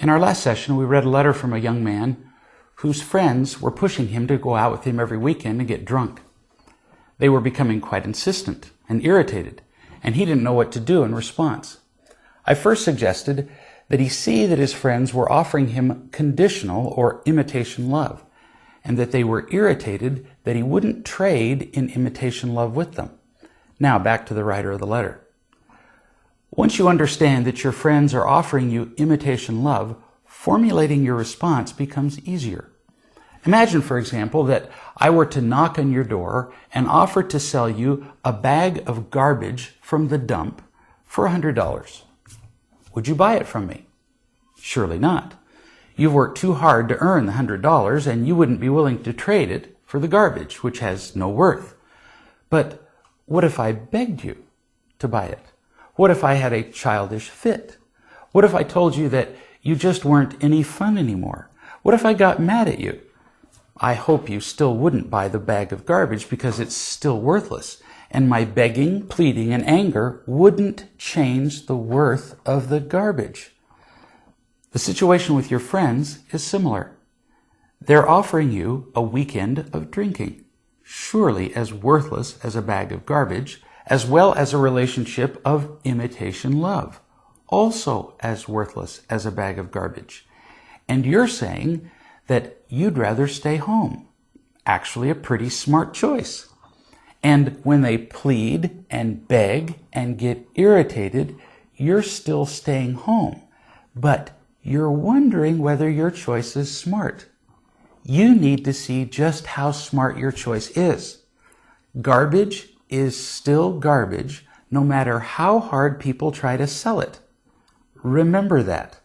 In our last session, we read a letter from a young man whose friends were pushing him to go out with him every weekend and get drunk. They were becoming quite insistent and irritated, and he didn't know what to do in response. I first suggested that he see that his friends were offering him conditional or imitation love, and that they were irritated that he wouldn't trade in imitation love with them. Now back to the writer of the letter. Once you understand that your friends are offering you imitation love, formulating your response becomes easier. Imagine, for example, that I were to knock on your door and offer to sell you a bag of garbage from the dump for $100. Would you buy it from me? Surely not. You've worked too hard to earn the $100, and you wouldn't be willing to trade it for the garbage, which has no worth. But what if I begged you to buy it? What if I had a childish fit? What if I told you that you just weren't any fun anymore? What if I got mad at you? I hope you still wouldn't buy the bag of garbage because it's still worthless, and my begging, pleading, and anger wouldn't change the worth of the garbage. The situation with your friends is similar. They're offering you a weekend of drinking, surely as worthless as a bag of garbage, as well as a relationship of imitation love, also as worthless as a bag of garbage. And you're saying that you'd rather stay home. Actually, a pretty smart choice. And when they plead and beg and get irritated, you're still staying home. But you're wondering whether your choice is smart. You need to see just how smart your choice is. Garbage is still garbage, no matter how hard people try to sell it. Remember that.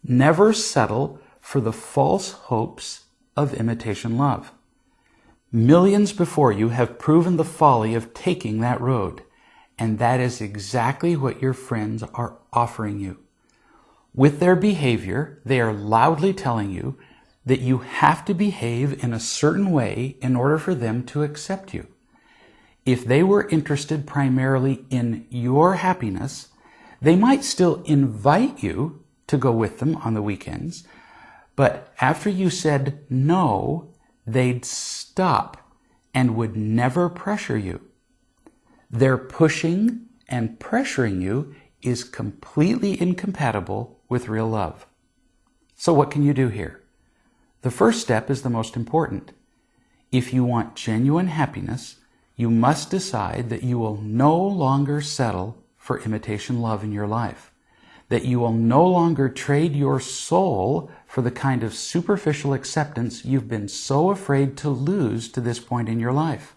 Never settle for the false hopes of imitation love. Millions before you have proven the folly of taking that road, and that is exactly what your friends are offering you. With their behavior, they are loudly telling you that you have to behave in a certain way in order for them to accept you. If they were interested primarily in your happiness, they might still invite you to go with them on the weekends, but after you said no, they'd stop and would never pressure you. Their pushing and pressuring you is completely incompatible with real love. So what can you do here? The first step is the most important. If you want genuine happiness, you must decide that you will no longer settle for imitation love in your life, that you will no longer trade your soul for the kind of superficial acceptance you've been so afraid to lose to this point in your life.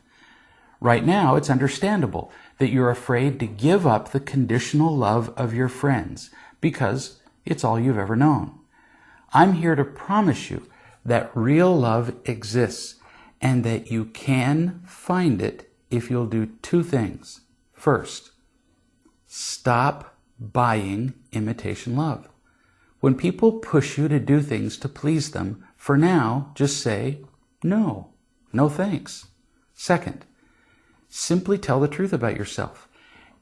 Right now, it's understandable that you're afraid to give up the conditional love of your friends because it's all you've ever known. I'm here to promise you that real love exists and that you can find it if you'll do two things. First, stop buying imitation love. When people push you to do things to please them, for now, just say, no thanks. Second, simply tell the truth about yourself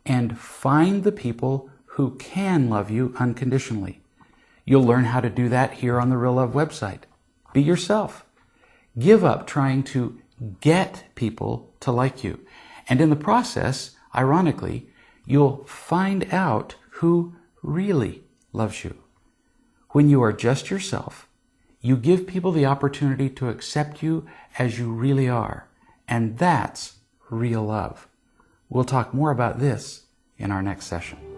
and find the people who can love you unconditionally. You'll learn how to do that here on the Real Love website. Be yourself. Give up trying to get people to like you. And in the process, ironically, you'll find out who really loves you. When you are just yourself, you give people the opportunity to accept you as you really are. And that's real love. We'll talk more about this in our next session.